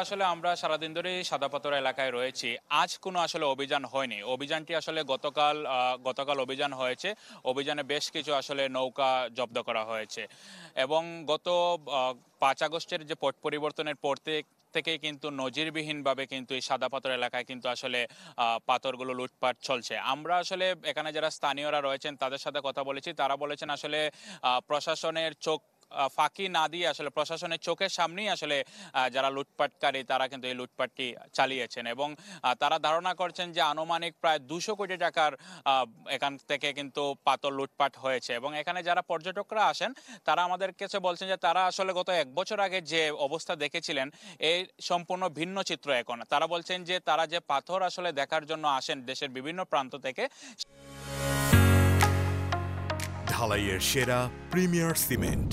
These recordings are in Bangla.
আসলে আমরা সারাদিন ধরেই সাদাপাথর এলাকায় রয়েছি। আজ কোনো আসলে অভিযান হয়নি। অভিযানটি আসলে গতকাল অভিযান হয়েছে। অভিযানে বেশ কিছু আসলে নৌকা জব্দ করা হয়েছে। এবং গত আ ৫ আগস্টের যে পট পরিবর্তনের পর থেকেই কিন্তু নজিরবিহীনভাবে কিন্তু এই সাদাপাথর এলাকায় কিন্তু আসলে পাথরগুলো লুটপাট চলছে। আমরা আসলে এখানে যারা স্থানীয়রা রয়েছেন তাদের সাথে কথা বলেছি। তারা বলেছেন আসলে প্রশাসনের চোখ ফাঁকি না দিয়ে আসলে প্রশাসনের চোখের সামনেই আসলে যারা লুটপাটকারী তারা কিন্তু এই লুটপাটটি চালিয়েছেন এবং তারা ধারণা করছেন যে আনুমানিক প্রায় ২০০ কোটি টাকার এখান থেকে কিন্তু পাথর লুটপাট হয়েছে এবং এখানে যারা পর্যটকরা আসেন তারা আমাদের কাছে বলছেন যে তারা আসলে গত ১ বছর আগে যে অবস্থা দেখেছিলেন এই সম্পূর্ণ ভিন্ন চিত্র এখন। তারা বলছেন যে তারা যে পাথর আসলে দেখার জন্য আসেন দেশের বিভিন্ন প্রান্ত থেকে ঢালাইয়ের সেরা প্রিমিয়ার সিমেন্ট।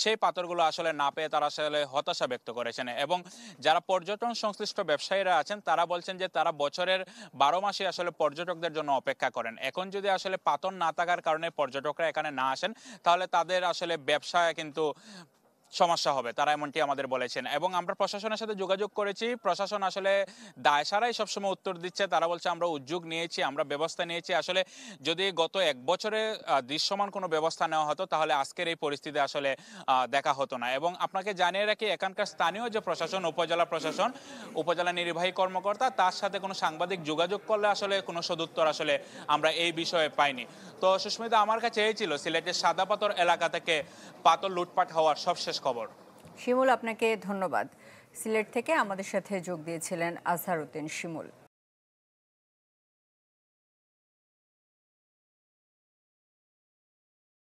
সেই পাথরগুলো আসলে না পেয়ে তারা আসলে হতাশা ব্যক্ত করেছেন এবং যারা পর্যটন সংশ্লিষ্ট ব্যবসায়ীরা আছেন তারা বলছেন যে তারা বছরের ১২ মাসে আসলে পর্যটকদের জন্য অপেক্ষা করেন। এখন যদি আসলে পাথর না থাকার কারণে পর্যটকরা এখানে না আসেন তাহলে তাদের আসলে ব্যবসায় কিন্তু সমস্যা হবে, তারা এমনটি আমাদের বলেছেন এবং আমরা প্রশাসনের সাথে যোগাযোগ করেছি। প্রশাসন আসলে দায়সারাই সবসময় উত্তর দিচ্ছে। তারা বলছে আমরা উদ্যোগ নিয়েছি, আমরা ব্যবস্থা নিয়েছি। আসলে যদি গত ১ বছরে দৃশ্যমান কোনো ব্যবস্থা নেওয়া হতো তাহলে আজকের এই পরিস্থিতি আসলে দেখা হতো না। এবং আপনাকে জানিয়ে রাখি এখানকার স্থানীয় যে প্রশাসন, উপজেলা প্রশাসন, উপজেলা নির্বাহী কর্মকর্তা তার সাথে কোনো সাংবাদিক যোগাযোগ করলে আসলে কোনো সদুত্তর আসলে আমরা এই বিষয়ে পাইনি। তো সুস্মিতা, আমার কাছে এই ছিল সিলেটের সাদাপাথর এলাকা থেকে পাথর লুটপাট হওয়ার সবশেষ খবর। শিমুল, আপনাকে ধন্যবাদ। সিলেট থেকে আমাদের সাথে যোগ দিয়েছিলেন আজহার উদ্দিন শিমুল।